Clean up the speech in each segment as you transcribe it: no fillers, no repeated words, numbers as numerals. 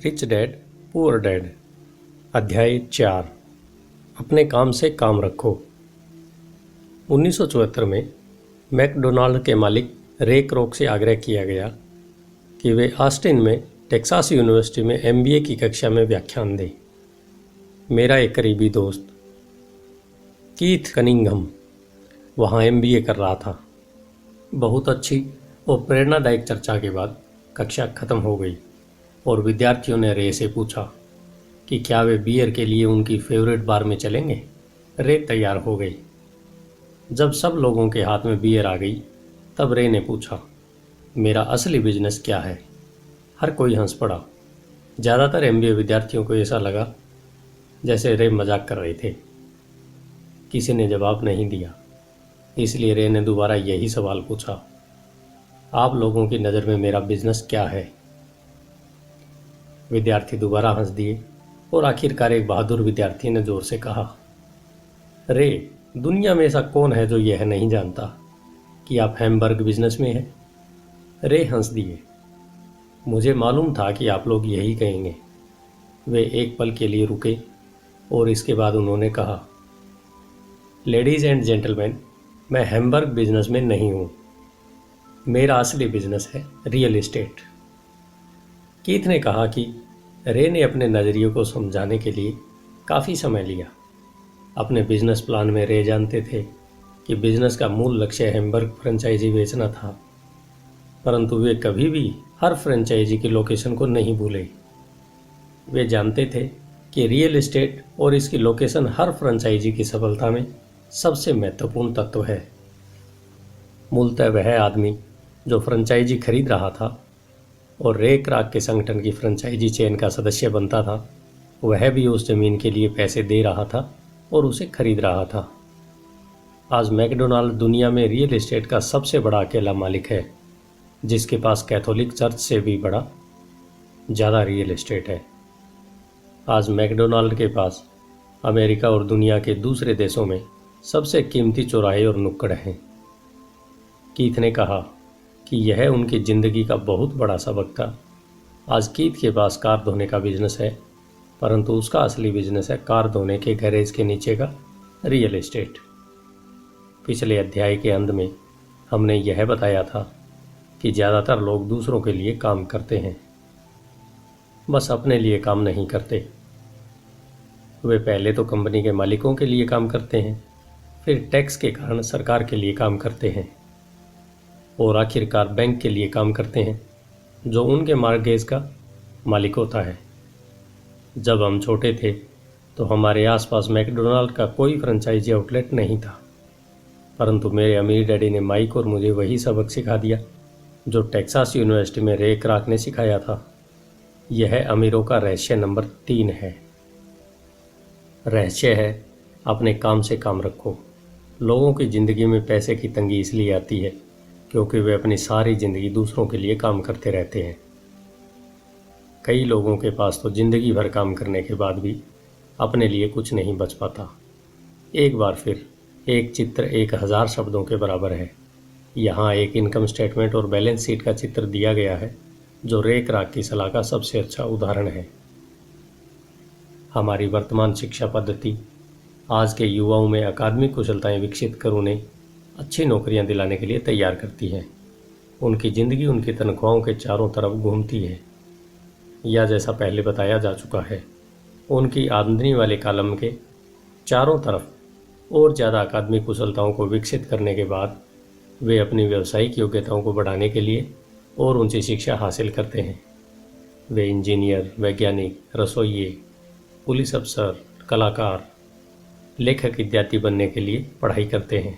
Rich dad poor dad अध्याय 4 अपने काम से काम रखो। 1974 में मैकडोनाल्ड के मालिक रे क्रोक से आग्रह किया गया कि वे ऑस्टिन में टेक्सास यूनिवर्सिटी में एमबीए की कक्षा में व्याख्यान दें। मेरा एक करीबी दोस्त कीथ कनिंघम वहाँ एमबीए कर रहा था। बहुत अच्छी और प्रेरणादायक चर्चा के बाद कक्षा खत्म हो गई और विद्यार्थियों ने रे से पूछा कि क्या वे बियर के लिए उनकी फेवरेट बार में चलेंगे। रे तैयार हो गई। जब सब लोगों के हाथ में बियर आ गई तब रे ने पूछा, मेरा असली बिजनेस क्या है। हर कोई हंस पड़ा। ज़्यादातर एमबीए विद्यार्थियों को ऐसा लगा जैसे रे मजाक कर रहे थे। किसी ने जवाब नहीं दिया, इसलिए रे ने दोबारा यही सवाल पूछा, आप लोगों की नज़र में मेरा बिजनेस क्या है। विद्यार्थी दोबारा हंस दिए और आखिरकार एक बहादुर विद्यार्थी ने जोर से कहा, रे, दुनिया में ऐसा कौन है जो यह नहीं जानता कि आप हैमबर्ग बिजनेस में हैं। रे हंस दिए। मुझे मालूम था कि आप लोग यही कहेंगे। वे एक पल के लिए रुके और इसके बाद उन्होंने कहा, लेडीज़ एंड जेंटलमैन, मैं हैमबर्ग बिजनेस में नहीं हूँ। मेरा असली बिजनेस है रियल एस्टेट। कीथ ने कहा कि रे ने अपने नज़रिए को समझाने के लिए काफ़ी समय लिया। अपने बिजनेस प्लान में रे जानते थे कि बिजनेस का मूल लक्ष्य हैमबर्ग फ्रेंचाइजी बेचना था, परंतु वे कभी भी हर फ्रेंचाइजी की लोकेशन को नहीं भूले। वे जानते थे कि रियल एस्टेट और इसकी लोकेशन हर फ्रेंचाइजी की सफलता में सबसे महत्वपूर्ण तत्व है। मूलतः वह आदमी जो फ्रेंचाइजी खरीद रहा था और रे क्राक के संगठन की फ्रेंचाइजी चेन का सदस्य बनता था, वह भी उस ज़मीन के लिए पैसे दे रहा था और उसे खरीद रहा था। आज मैकडोनाल्ड दुनिया में रियल एस्टेट का सबसे बड़ा अकेला मालिक है, जिसके पास कैथोलिक चर्च से भी बड़ा ज़्यादा रियल एस्टेट है। आज मैकडोनाल्ड के पास अमेरिका और दुनिया के दूसरे देशों में सबसे कीमती चौराहे और नुक्कड़ हैं। कीथ ने कहा कि यह उनकी ज़िंदगी का बहुत बड़ा सबक था। आज कीथ के पास कार धोने का बिजनेस है, परंतु उसका असली बिजनेस है कार धोने के गैरेज के नीचे का रियल एस्टेट। पिछले अध्याय के अंत में हमने यह बताया था कि ज़्यादातर लोग दूसरों के लिए काम करते हैं, बस अपने लिए काम नहीं करते। वे पहले तो कंपनी के मालिकों के लिए काम करते हैं, फिर टैक्स के कारण सरकार के लिए काम करते हैं और आखिरकार बैंक के लिए काम करते हैं, जो उनके मॉर्गेज का मालिक होता है। जब हम छोटे थे तो हमारे आसपास मैकडोनाल्ड का कोई फ्रेंचाइजी आउटलेट नहीं था, परंतु मेरे अमीर डैडी ने माइक और मुझे वही सबक सिखा दिया जो टेक्सास यूनिवर्सिटी में रे क्राक ने सिखाया था। यह अमीरों का रहस्य नंबर 3 है। रहस्य है, अपने काम से काम रखो। लोगों की ज़िंदगी में पैसे की तंगी इसलिए आती है क्योंकि वे अपनी सारी ज़िंदगी दूसरों के लिए काम करते रहते हैं। कई लोगों के पास तो ज़िंदगी भर काम करने के बाद भी अपने लिए कुछ नहीं बच पाता। एक बार फिर, एक चित्र 1000 शब्दों के बराबर है। यहाँ एक इनकम स्टेटमेंट और बैलेंस शीट का चित्र दिया गया है जो रे क्राक की सलाह का सबसे अच्छा उदाहरण है। हमारी वर्तमान शिक्षा पद्धति आज के युवाओं में अकादमिक कुशलताएं विकसित कर उन्हें अच्छी नौकरियां दिलाने के लिए तैयार करती है। उनकी ज़िंदगी उनकी तनख्वाहों के चारों तरफ घूमती है, या जैसा पहले बताया जा चुका है, उनकी आमदनी वाले कॉलम के चारों तरफ और ज़्यादा अकादमिक कुशलताओं को विकसित करने के बाद वे अपनी व्यावसायिक योग्यताओं को बढ़ाने के लिए और ऊंची शिक्षा हासिल करते हैं। वे इंजीनियर, वैज्ञानिक, रसोइये, पुलिस अफसर, कलाकार, लेखक इत्यादि बनने के लिए पढ़ाई करते हैं।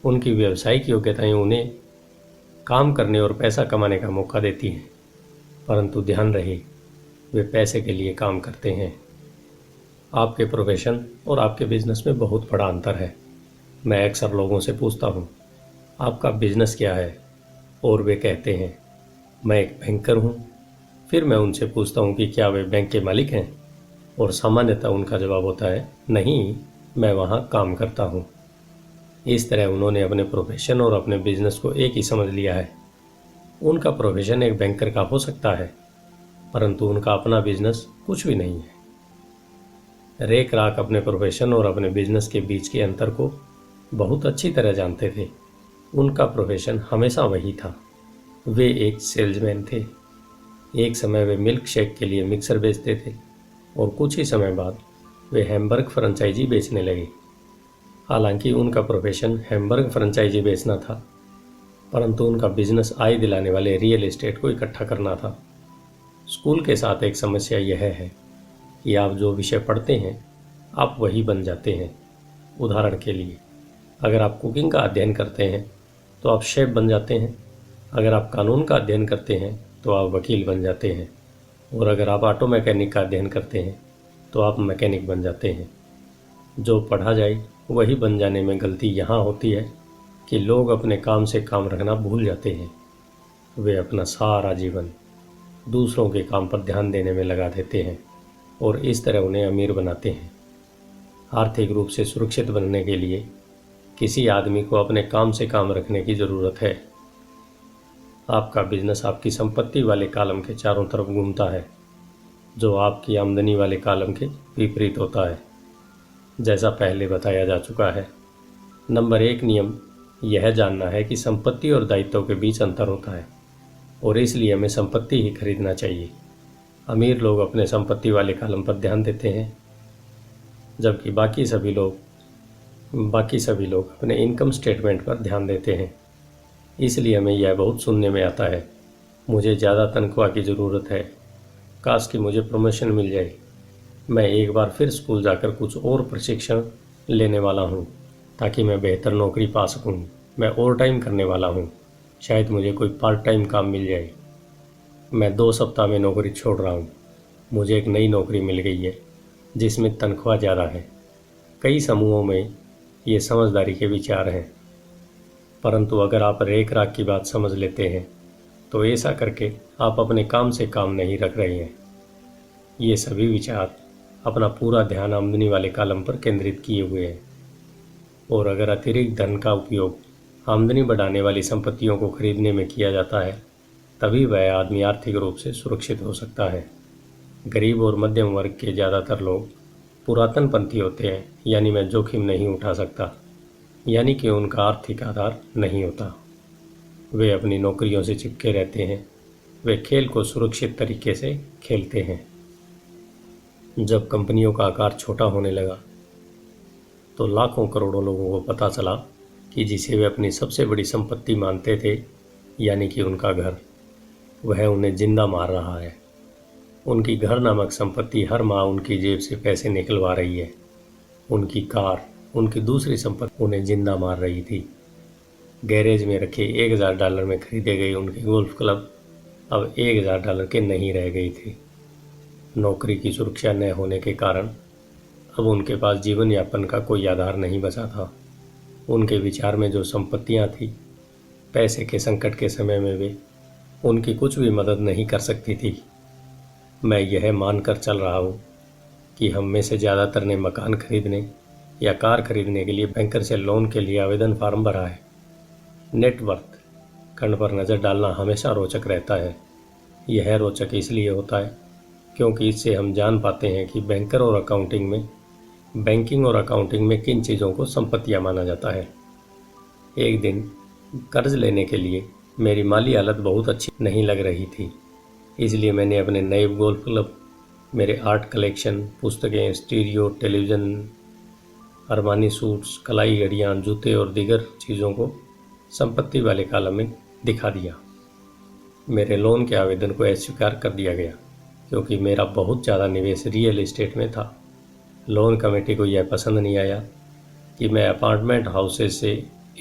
उनकी व्यावसायिक योग्यताएं उन्हें काम करने और पैसा कमाने का मौका देती हैं, परंतु ध्यान रहे, वे पैसे के लिए काम करते हैं। आपके प्रोफेशन और आपके बिजनेस में बहुत बड़ा अंतर है। मैं अक्सर लोगों से पूछता हूँ, आपका बिजनेस क्या है, और वे कहते हैं, मैं एक बैंकर हूँ। फिर मैं उनसे पूछता हूँ कि क्या वे बैंक के मालिक हैं, और सामान्यतः उनका जवाब होता है, नहीं, मैं वहाँ काम करता हूँ। इस तरह उन्होंने अपने प्रोफेशन और अपने बिजनेस को एक ही समझ लिया है। उनका प्रोफेशन एक बैंकर का हो सकता है, परंतु उनका अपना बिजनेस कुछ भी नहीं है। रे क्राक अपने प्रोफेशन और अपने बिजनेस के बीच के अंतर को बहुत अच्छी तरह जानते थे। उनका प्रोफेशन हमेशा वही था, वे एक सेल्समैन थे। एक समय वे मिल्क शेक के लिए मिक्सर बेचते थे और कुछ ही समय बाद वे हैम्बर्ग फ्रेंचाइजी बेचने लगे। हालांकि उनका प्रोफेशन हैम्बर्ग फ्रेंचाइजी बेचना था, परंतु उनका बिजनेस आय दिलाने वाले रियल एस्टेट को इकट्ठा करना था। स्कूल के साथ एक समस्या यह है कि आप जो विषय पढ़ते हैं आप वही बन जाते हैं। उदाहरण के लिए, अगर आप कुकिंग का अध्ययन करते हैं तो आप शेफ बन जाते हैं, अगर आप कानून का अध्ययन करते हैं तो आप वकील बन जाते हैं, और अगर आप ऑटो मैकेनिक का अध्ययन करते हैं तो आप मैकेनिक बन जाते हैं। जो पढ़ा जाए वही बन जाने में गलती यहाँ होती है कि लोग अपने काम से काम रखना भूल जाते हैं। वे अपना सारा जीवन दूसरों के काम पर ध्यान देने में लगा देते हैं और इस तरह उन्हें अमीर बनाते हैं। आर्थिक रूप से सुरक्षित बनने के लिए किसी आदमी को अपने काम से काम रखने की ज़रूरत है। आपका बिजनेस आपकी संपत्ति वाले कॉलम के चारों तरफ घूमता है, जो आपकी आमदनी वाले कॉलम के विपरीत होता है। जैसा पहले बताया जा चुका है, नंबर 1 नियम यह जानना है कि संपत्ति और दायित्व के बीच अंतर होता है और इसलिए हमें संपत्ति ही खरीदना चाहिए। अमीर लोग अपने संपत्ति वाले कॉलम पर ध्यान देते हैं, जबकि बाकी सभी लोग अपने इनकम स्टेटमेंट पर ध्यान देते हैं। इसलिए हमें यह बहुत सुनने में आता है, मुझे ज़्यादा तनख्वाह की ज़रूरत है, काश कि मुझे प्रमोशन मिल जाए, मैं एक बार फिर स्कूल जाकर कुछ और प्रशिक्षण लेने वाला हूँ ताकि मैं बेहतर नौकरी पा सकूँ, मैं ओवर टाइम करने वाला हूँ, शायद मुझे कोई पार्ट टाइम काम मिल जाए, मैं 2 सप्ताह में नौकरी छोड़ रहा हूँ, मुझे एक नई नौकरी मिल गई है जिसमें तनख्वाह ज़्यादा है। कई समूहों में ये समझदारी के विचार हैं, परंतु अगर आप रेख राख की बात समझ लेते हैं तो ऐसा करके आप अपने काम से काम नहीं रख रहे हैं। ये सभी विचार अपना पूरा ध्यान आमदनी वाले कॉलम पर केंद्रित किए हुए हैं, और अगर अतिरिक्त धन का उपयोग आमदनी बढ़ाने वाली संपत्तियों को खरीदने में किया जाता है तभी वह आदमी आर्थिक रूप से सुरक्षित हो सकता है। गरीब और मध्यम वर्ग के ज़्यादातर लोग पुरातनपंथी होते हैं, यानी मैं जोखिम नहीं उठा सकता, यानी कि उनका आर्थिक आधार नहीं होता। वे अपनी नौकरियों से चिपके रहते हैं, वे खेल को सुरक्षित तरीके से खेलते हैं। जब कंपनियों का आकार छोटा होने लगा तो लाखों करोड़ों लोगों को पता चला कि जिसे वे अपनी सबसे बड़ी संपत्ति मानते थे, यानी कि उनका घर, वह उन्हें जिंदा मार रहा है। उनकी घर नामक संपत्ति हर माह उनकी जेब से पैसे निकलवा रही है। उनकी कार, उनकी दूसरी संपत्ति उन्हें जिंदा मार रही थी। गैरेज में रखे $1000 में खरीदे गए उनके गोल्फ क्लब अब $1000 के नहीं रह गई थी। नौकरी की सुरक्षा न होने के कारण अब उनके पास जीवन यापन का कोई आधार नहीं बचा था। उनके विचार में जो संपत्तियां थी, पैसे के संकट के समय में वे उनकी कुछ भी मदद नहीं कर सकती थी। मैं यह मानकर चल रहा हूँ कि हम में से ज़्यादातर ने मकान खरीदने या कार खरीदने के लिए बैंकर से लोन के लिए आवेदन फार्म भरा है। नेटवर्थ खंड पर नज़र डालना हमेशा रोचक रहता है। यह रोचक इसलिए होता है क्योंकि इससे हम जान पाते हैं कि बैंकिंग और अकाउंटिंग में किन चीज़ों को संपत्तियां माना जाता है। एक दिन कर्ज लेने के लिए मेरी माली हालत बहुत अच्छी नहीं लग रही थी, इसलिए मैंने अपने नए गोल्फ क्लब, मेरे आर्ट कलेक्शन, पुस्तकें, स्टीरियो, टेलीविज़न, अरमानी सूट्स, कलाई घड़ियाँ, जूते और दीगर चीज़ों को संपत्ति वाले कॉलम में दिखा दिया। मेरे लोन के आवेदन को अस्वीकार कर दिया गया क्योंकि मेरा बहुत ज़्यादा निवेश रियल एस्टेट में था। लोन कमेटी को यह पसंद नहीं आया कि मैं अपार्टमेंट हाउसेस से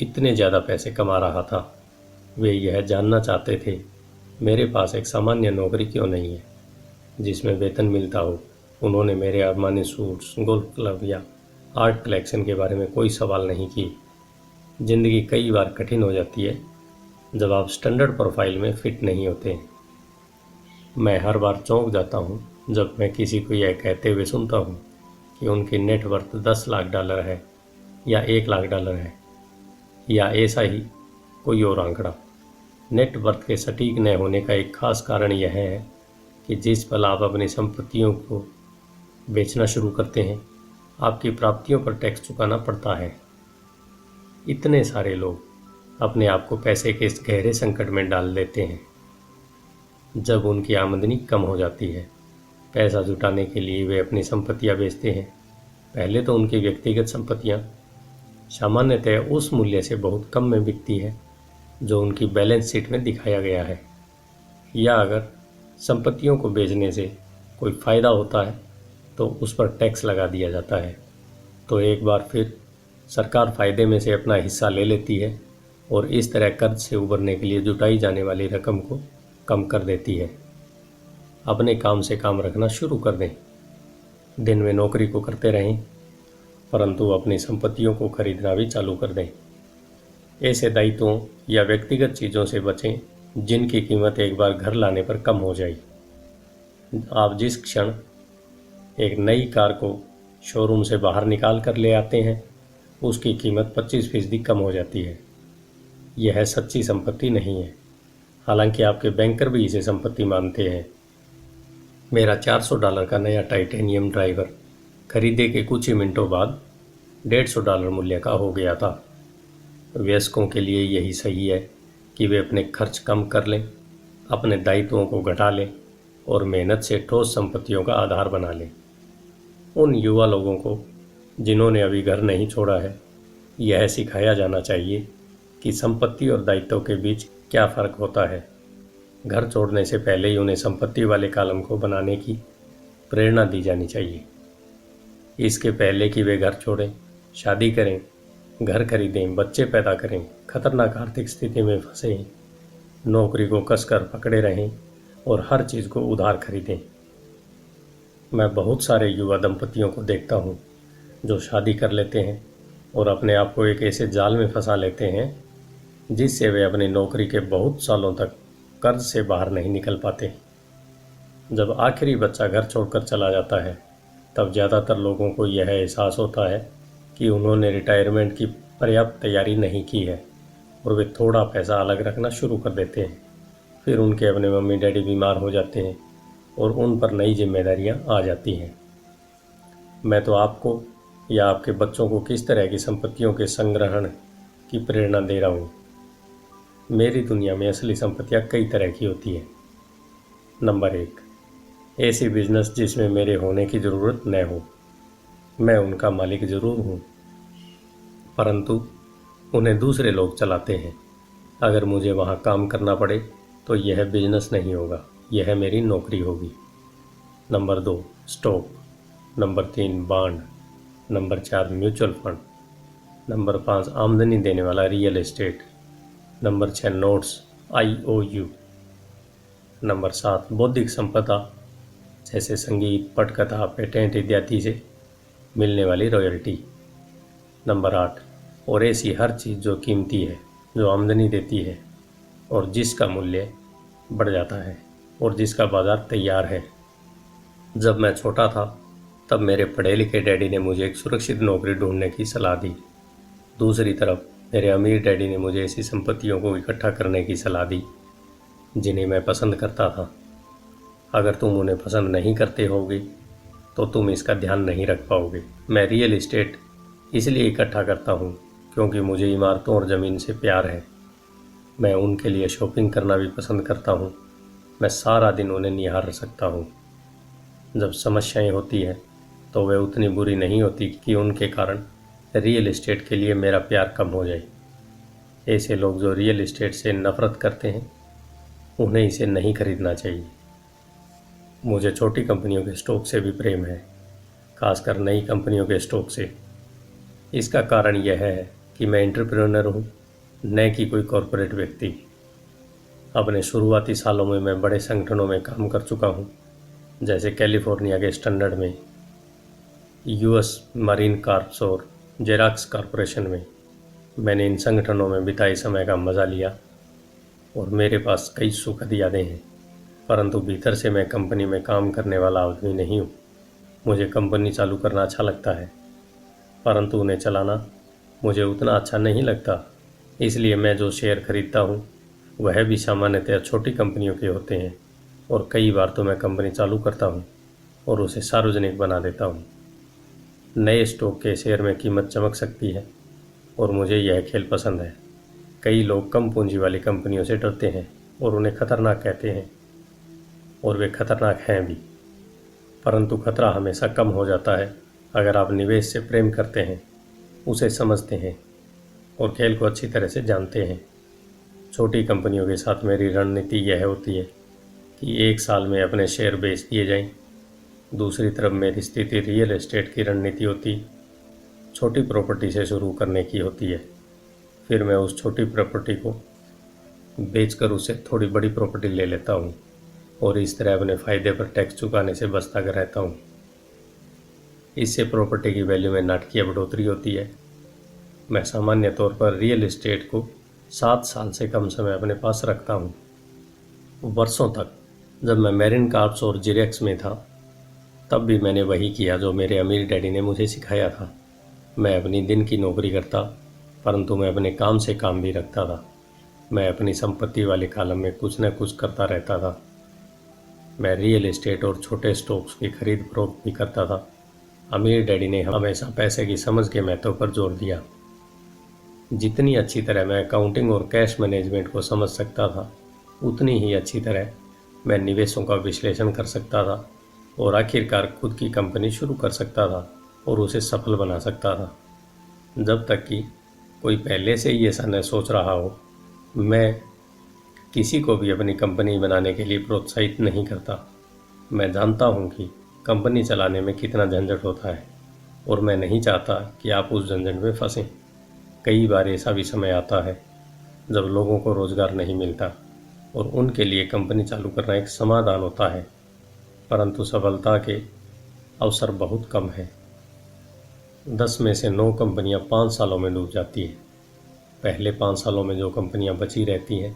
इतने ज़्यादा पैसे कमा रहा था। वे यह जानना चाहते थे मेरे पास एक सामान्य नौकरी क्यों नहीं है जिसमें वेतन मिलता हो। उन्होंने मेरे अरमानी सूट्स, गोल्फ क्लब या आर्ट कलेक्शन के बारे में कोई सवाल नहीं किए। ज़िंदगी कई बार कठिन हो जाती है जब आप स्टैंडर्ड प्रोफाइल में फिट नहीं होते। मैं हर बार चौंक जाता हूँ जब मैं किसी को यह कहते हुए सुनता हूँ कि उनकी नेटवर्थ $10 लाख है या $1 लाख है या ऐसा ही कोई और आंकड़ा। नेटवर्थ के सटीक न होने का एक खास कारण यह है कि जिस पल आप अपनी संपत्तियों को बेचना शुरू करते हैं, आपकी प्राप्तियों पर टैक्स चुकाना पड़ता है। इतने सारे लोग अपने आप को पैसे के इस गहरे संकट में डाल देते हैं। जब उनकी आमदनी कम हो जाती है, पैसा जुटाने के लिए वे अपनी संपत्तियां बेचते हैं। पहले तो उनकी व्यक्तिगत संपत्तियां सामान्यतः उस मूल्य से बहुत कम में बिकती है जो उनकी बैलेंस शीट में दिखाया गया है, या अगर संपत्तियों को बेचने से कोई फ़ायदा होता है तो उस पर टैक्स लगा दिया जाता है। तो एक बार फिर सरकार फ़ायदे में से अपना हिस्सा ले लेती है और इस तरह कर्ज से उबरने के लिए जुटाई जाने वाली रकम को कम कर देती है। अपने काम से काम रखना शुरू कर दें। दिन में नौकरी को करते रहें, परंतु अपनी संपत्तियों को खरीदना भी चालू कर दें। ऐसे दायित्वों या व्यक्तिगत चीज़ों से बचें जिनकी कीमत एक बार घर लाने पर कम हो जाए। आप जिस क्षण एक नई कार को शोरूम से बाहर निकाल कर ले आते हैं, उसकी कीमत 25% कम हो जाती है। यह सच्ची संपत्ति नहीं है, हालांकि आपके बैंकर भी इसे संपत्ति मानते हैं। मेरा $400 का नया टाइटेनियम ड्राइवर खरीदे के कुछ ही मिनटों बाद $150 मूल्य का हो गया था। वयस्कों के लिए यही सही है कि वे अपने खर्च कम कर लें, अपने दायित्वों को घटा लें और मेहनत से ठोस संपत्तियों का आधार बना लें। उन युवा लोगों को जिन्होंने अभी घर नहीं छोड़ा है, यह सिखाया जाना चाहिए कि संपत्ति और दायित्व के बीच क्या फ़र्क होता है। घर छोड़ने से पहले ही उन्हें संपत्ति वाले कॉलम को बनाने की प्रेरणा दी जानी चाहिए। इसके पहले कि वे घर छोड़ें, शादी करें, घर खरीदें, बच्चे पैदा करें, खतरनाक आर्थिक स्थिति में फंसें, नौकरी को कसकर पकड़े रहें और हर चीज़ को उधार खरीदें। मैं बहुत सारे युवा दंपतियों को देखता हूँ जो शादी कर लेते हैं और अपने आप को एक ऐसे जाल में फंसा लेते हैं जिससे वे अपनी नौकरी के बहुत सालों तक कर्ज से बाहर नहीं निकल पाते। जब आखिरी बच्चा घर छोड़कर चला जाता है, तब ज़्यादातर लोगों को यह एहसास होता है कि उन्होंने रिटायरमेंट की पर्याप्त तैयारी नहीं की है और वे थोड़ा पैसा अलग रखना शुरू कर देते हैं। फिर उनके अपने मम्मी डैडी बीमार हो जाते हैं और उन पर नई जिम्मेदारियां आ जाती हैं। मैं तो आपको या आपके बच्चों को किस तरह की संपत्तियों के संग्रहण की प्रेरणा दे रहा हूँ। मेरी दुनिया में असली संपत्तियाँ कई तरह की होती हैं। नंबर 1, ऐसी बिजनेस जिसमें मेरे होने की ज़रूरत न हो। मैं उनका मालिक ज़रूर हूँ, परंतु उन्हें दूसरे लोग चलाते हैं। अगर मुझे वहाँ काम करना पड़े तो यह बिजनेस नहीं होगा, यह मेरी नौकरी होगी। Number 2, stock. Number 3, bond. Number 4, mutual fund. Number 5, आमदनी देने वाला real estate. Number 6, notes IOU। Number 7, बौद्धिक संपदा जैसे संगीत, पटकथा, पेटेंट इत्यादि से मिलने वाली रॉयल्टी। नंबर 8, और ऐसी हर चीज़ जो कीमती है, जो आमदनी देती है और जिसका मूल्य बढ़ जाता है और जिसका बाज़ार तैयार है। जब मैं छोटा था तब मेरे पढ़े लिखे डैडी ने मुझे एक सुरक्षित नौकरी ढूंढने की सलाह दी। दूसरी तरफ मेरे अमीर डैडी ने मुझे ऐसी संपत्तियों को इकट्ठा करने की सलाह दी जिन्हें मैं पसंद करता था। अगर तुम उन्हें पसंद नहीं करते होगे तो तुम इसका ध्यान नहीं रख पाओगे। मैं रियल एस्टेट इसलिए इकट्ठा करता हूँ क्योंकि मुझे इमारतों और ज़मीन से प्यार है। मैं उनके लिए शॉपिंग करना भी पसंद करता हूँ। मैं सारा दिन उन्हें निहार सकता हूँ। जब समस्याएं होती हैं तो वे उतनी बुरी नहीं होती कि उनके कारण रियल एस्टेट के लिए मेरा प्यार कम हो जाए। ऐसे लोग जो रियल एस्टेट से नफ़रत करते हैं, उन्हें इसे नहीं खरीदना चाहिए। मुझे छोटी कंपनियों के स्टॉक से भी प्रेम है, खासकर नई कंपनियों के स्टॉक से। इसका कारण यह है कि मैं एंटरप्रेन्योर हूँ, न कि कोई कॉरपोरेट व्यक्ति। अपने शुरुआती सालों में मैं बड़े संगठनों में काम कर चुका हूँ, जैसे कैलिफोर्निया के स्टैंडर्ड में, US मरीन कॉर्प्स और जेरॉक्स कॉरपोरेशन में। मैंने इन संगठनों में बिताए समय का मज़ा लिया और मेरे पास कई सुखद यादें हैं, परंतु भीतर से मैं कंपनी में काम करने वाला आदमी नहीं हूँ। मुझे कंपनी चालू करना अच्छा लगता है, परंतु उन्हें चलाना मुझे उतना अच्छा नहीं लगता। इसलिए मैं जो शेयर खरीदता हूँ वह भी सामान्यतः छोटी कंपनियों के होते हैं और कई बार तो मैं कंपनी चालू करता हूँ और उसे सार्वजनिक बना देता हूँ। नए स्टॉक के शेयर में कीमत चमक सकती है और मुझे यह खेल पसंद है। कई लोग कम पूंजी वाली कंपनियों से डरते हैं और उन्हें खतरनाक कहते हैं, और वे खतरनाक हैं भी। परंतु खतरा हमेशा कम हो जाता है अगर आप निवेश से प्रेम करते हैं, उसे समझते हैं और खेल को अच्छी तरह से जानते हैं। छोटी कंपनियों के साथ मेरी रणनीति यह होती है कि एक साल में अपने शेयर बेच दिए जाएं। दूसरी तरफ मेरी स्थिति रियल एस्टेट की रणनीति होती, छोटी प्रॉपर्टी से शुरू करने की होती है। फिर मैं उस छोटी प्रॉपर्टी को बेचकर उसे थोड़ी बड़ी प्रॉपर्टी ले लेता हूँ और इस तरह अपने फ़ायदे पर टैक्स चुकाने से बचता रहता हूँ। इससे प्रॉपर्टी की वैल्यू में नाटकीय बढ़ोतरी होती है। मैं सामान्य तौर पर रियल एस्टेट को 7 साल से कम समय अपने पास रखता हूँ। वर्षों तक जब मैं मेरिन कार्प्स और जिरेक्स में था, तब भी मैंने वही किया जो मेरे अमीर डैडी ने मुझे सिखाया था। मैं अपनी दिन की नौकरी करता, परंतु मैं अपने काम से काम भी रखता था। मैं अपनी संपत्ति वाले कॉलम में कुछ न कुछ करता रहता था। मैं रियल एस्टेट और छोटे स्टॉक्स की खरीद फरोख्त भी करता था। अमीर डैडी ने हमेशा पैसे की समझ के महत्व पर जोर दिया। जितनी अच्छी तरह मैं अकाउंटिंग और कैश मैनेजमेंट को समझ सकता था, उतनी ही अच्छी तरह मैं निवेशों का विश्लेषण कर सकता था और आखिरकार खुद की कंपनी शुरू कर सकता था और उसे सफल बना सकता था। जब तक कि कोई पहले से ही ऐसा न सोच रहा हो, मैं किसी को भी अपनी कंपनी बनाने के लिए प्रोत्साहित नहीं करता। मैं जानता हूँ कि कंपनी चलाने में कितना झंझट होता है और मैं नहीं चाहता कि आप उस झंझट में फंसें। कई बार ऐसा भी समय आता है जब लोगों को रोज़गार नहीं मिलता और उनके लिए कंपनी चालू करना एक समाधान होता है, परंतु सफलता के अवसर बहुत कम हैं। 10 में से 9 कंपनियां 5 सालों में डूब जाती हैं। पहले 5 सालों में जो कंपनियां बची रहती हैं,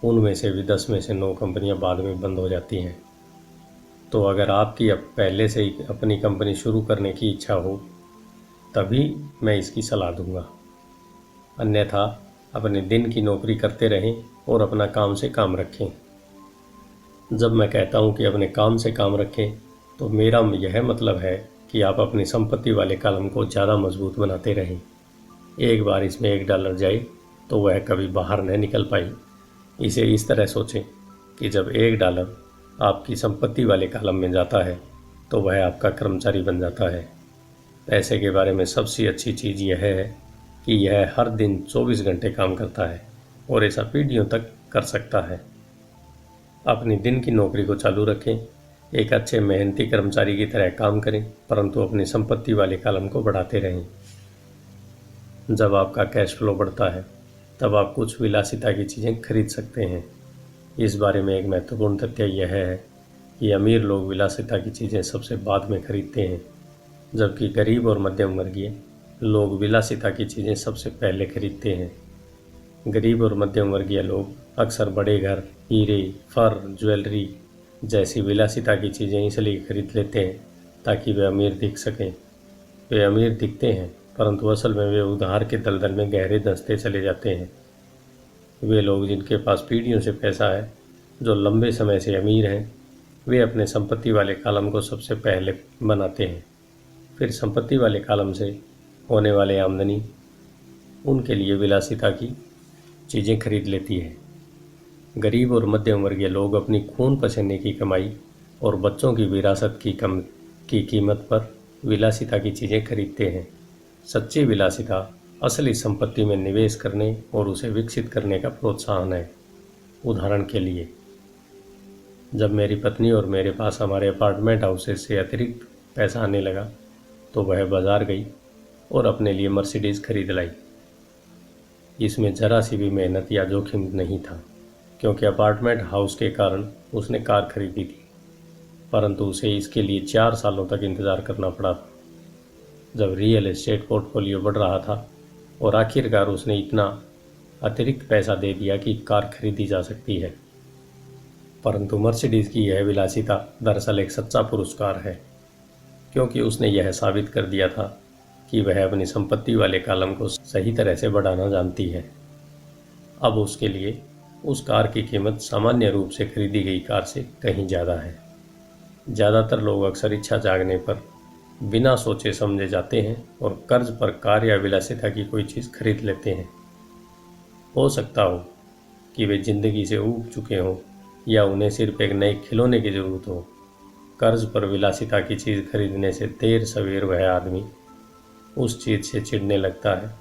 उनमें से भी 10 में से 9 कंपनियां बाद में बंद हो जाती हैं। तो अगर आपकी अब पहले से ही अपनी कंपनी शुरू करने की इच्छा हो, तभी मैं इसकी सलाह दूंगा। अन्यथा अपने दिन की नौकरी करते रहें और अपना काम से काम रखें। जब मैं कहता हूं कि अपने काम से काम रखें, तो मेरा यह मतलब है कि आप अपनी संपत्ति वाले कॉलम को ज़्यादा मजबूत बनाते रहें। एक बार इसमें $1 जाए तो वह कभी बाहर न निकल पाई। इसे इस तरह सोचें कि जब $1 आपकी संपत्ति वाले कॉलम में जाता है तो वह आपका कर्मचारी बन जाता है। पैसे के बारे में सबसे अच्छी चीज़ यह है कि यह हर दिन 24 घंटे काम करता है और ऐसा पीढ़ियों तक कर सकता है। अपनी दिन की नौकरी को चालू रखें, एक अच्छे मेहनती कर्मचारी की तरह काम करें, परंतु अपनी संपत्ति वाले कॉलम को बढ़ाते रहें। जब आपका कैश फ्लो बढ़ता है, तब आप कुछ विलासिता की चीज़ें खरीद सकते हैं। इस बारे में एक महत्वपूर्ण तथ्य यह है कि अमीर लोग विलासिता की चीज़ें सबसे बाद में खरीदते हैं, जबकि गरीब और मध्यम वर्गीय लोग विलासिता की चीज़ें सबसे पहले खरीदते हैं। गरीब और मध्यम वर्गीय लोग अक्सर बड़े घर, हीरे, फर, ज्वेलरी जैसी विलासिता की चीज़ें इसलिए खरीद लेते हैं ताकि वे अमीर दिख सकें। वे अमीर दिखते हैं, परंतु असल में वे उधार के दलदल में गहरे धंसते चले जाते हैं। वे लोग जिनके पास पीढ़ियों से पैसा है, जो लंबे समय से अमीर हैं, वे अपने संपत्ति वाले कॉलम को सबसे पहले बनाते हैं। फिर संपत्ति वाले कॉलम से होने वाले आमदनी उनके लिए विलासिता की चीज़ें खरीद लेती है। गरीब और मध्यम वर्गीय लोग अपनी खून पसीने की कमाई और बच्चों की विरासत की कीमत पर विलासिता की चीज़ें खरीदते हैं। सच्ची विलासिता असली संपत्ति में निवेश करने और उसे विकसित करने का प्रोत्साहन है। उदाहरण के लिए, जब मेरी पत्नी और मेरे पास हमारे अपार्टमेंट हाउसेस से अतिरिक्त पैसा आने लगा, तो वह बाज़ार गई और अपने लिए मर्सिडीज़ खरीद लाई। इसमें ज़रा सी भी मेहनत या जोखिम नहीं था, क्योंकि अपार्टमेंट हाउस के कारण उसने कार खरीदी थी, परंतु उसे इसके लिए 4 सालों तक इंतज़ार करना पड़ा था। जब रियल एस्टेट पोर्टफोलियो बढ़ रहा था और आखिरकार उसने इतना अतिरिक्त पैसा दे दिया कि कार खरीदी जा सकती है। परंतु मर्सिडीज़ की यह विलासिता दरअसल एक सच्चा पुरस्कार है, क्योंकि उसने यह साबित कर दिया था कि वह अपनी संपत्ति वाले कॉलम को सही तरह से बढ़ाना जानती है। अब उसके लिए उस कार की कीमत सामान्य रूप से खरीदी गई कार से कहीं ज़्यादा है। ज़्यादातर लोग अक्सर इच्छा जागने पर बिना सोचे समझे जाते हैं और कर्ज पर कार या विलासिता की कोई चीज़ खरीद लेते हैं। हो सकता हो कि वे जिंदगी से ऊब चुके हों या उन्हें सिर्फ एक नए खिलौने की ज़रूरत हो। कर्ज पर विलासिता की चीज़ खरीदने से देर सवेर वह आदमी उस चीज़ से चिढ़ने लगता है,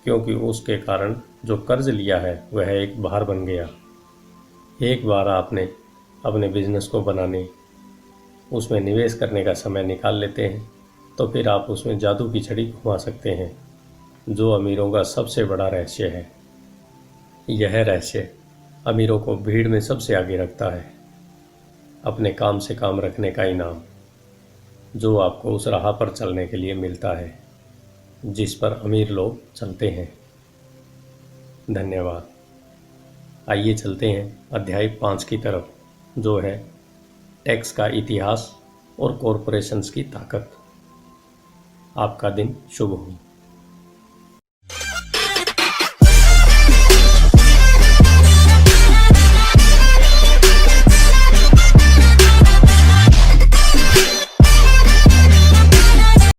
क्योंकि उसके कारण जो कर्ज लिया है वह एक भार बन गया। एक बार आपने अपने बिजनेस को बनाने, उसमें निवेश करने का समय निकाल लेते हैं तो फिर आप उसमें जादू की छड़ी घुमा सकते हैं, जो अमीरों का सबसे बड़ा रहस्य है। यह रहस्य अमीरों को भीड़ में सबसे आगे रखता है, अपने काम से काम रखने का इनाम, जो आपको उस राह पर चलने के लिए मिलता है जिस पर अमीर लोग चलते हैं। धन्यवाद। आइए चलते हैं अध्याय 5 की तरफ, जो है टैक्स का इतिहास और कॉरपोरेशंस की ताकत। आपका दिन शुभ हो।